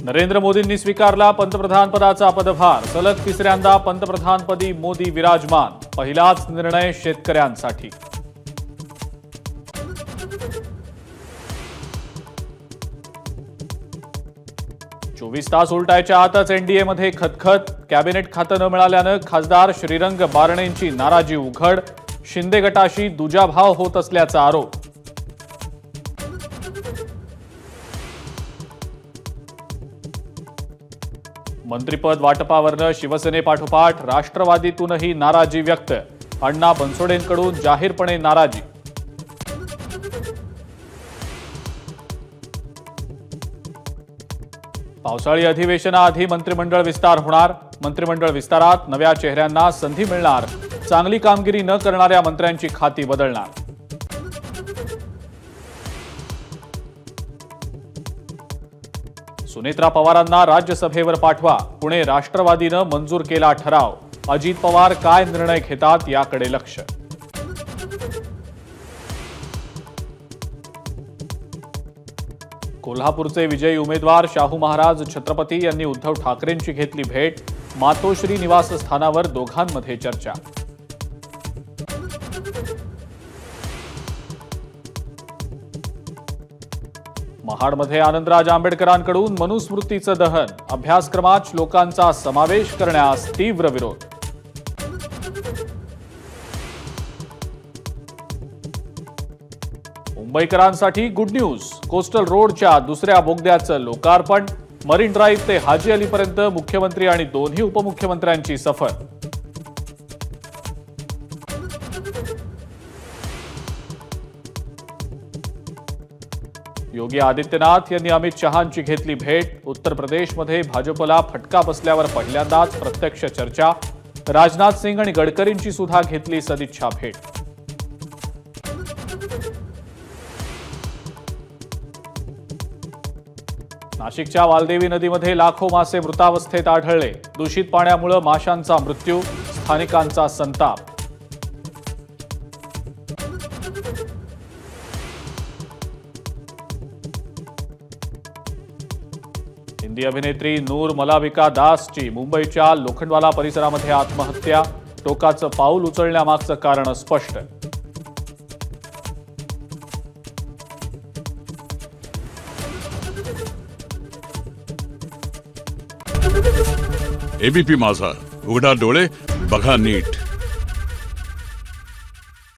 नरेंद्र मोदींनी स्वीकारला पंतप्रधानपदाचा पदभार। सलग तिसऱ्यांदा पंतप्रधानपदी मोदी विराजमान। पहिलाच निर्णय शेतकऱ्यांसाठी। चोवीस तास उलटायच्या आतच एनडीएमध्ये खतखत। कॅबिनेट खातं न मिळाल्यानं खासदार श्रीरंग बारणेंची नाराजी उघड। शिंदे गटाशी दुजाभाव होत असल्याचा आरोप। मंत्रिपद वाटपावरनं शिवसेनेपाठोपाठ राष्ट्रवादीतूनही नाराजी व्यक्त। अण्णा बनसोडेंकडून जाहीरपणे नाराजी। पावसाळी अधिवेशनाआधी मंत्रिमंडळ विस्तार होणार। मंत्रिमंडळ विस्तारात नव्या चेहऱ्यांना संधी मिळणार। चांगली कामगिरी न करणाऱ्या मंत्र्यांची खाती बदलणार। सुनेत्रा पवारांना राज्यसभेवर पाठवा। पुणे राष्ट्रवादीनं मंजूर केला ठराव। अजित पवार काय निर्णय घेतात याकडे लक्ष। कोल्हापूरचे विजयी उमेदवार शाहू महाराज छत्रपती यांनी उद्धव ठाकरेंची घेतली भेट। मातोश्री निवासस्थानावर दोघांमध्ये चर्चा। महाडमध्ये आनंदराज आंबेडकरांकडून मनुस्मृतीचं दहन। अभ्यासक्रमात श्लोकांचा समावेश करण्यास तीव्र विरोध। मुंबईकरांसाठी गुड न्यूज। कोस्टल रोडच्या दुसऱ्या बोगद्याचं लोकार्पण। मरीन ड्राईव्ह ते हाजी अलीपर्यंत मुख्यमंत्री आणि दोन्ही उपमुख्यमंत्र्यांची सफर। योगी आदित्यनाथ यांनी अमित शहांची घेतली भेट। उत्तर प्रदेशमध्ये भाजपला फटका बसल्यावर पहिल्यांदाच प्रत्यक्ष चर्चा। राजनाथ सिंग आणि गडकरींची सुद्धा घेतली सदिच्छा भेट। नाशिकच्या वालदेवी नदीमध्ये लाखो मासे मृतावस्थेत आढळले। दूषित पाण्यामुळे माशांचा मृत्यू। स्थानिकांचा संताप। हिंदी अभिनेत्री नूर मलाविका दासची मुंबईच्या लोखंडवाला परिसरामध्ये आत्महत्या। टोकाचं पाऊल उचलण्यामागचं कारण स्पष्ट। एबीपी माझा, उघडा डोळे बघा नीट।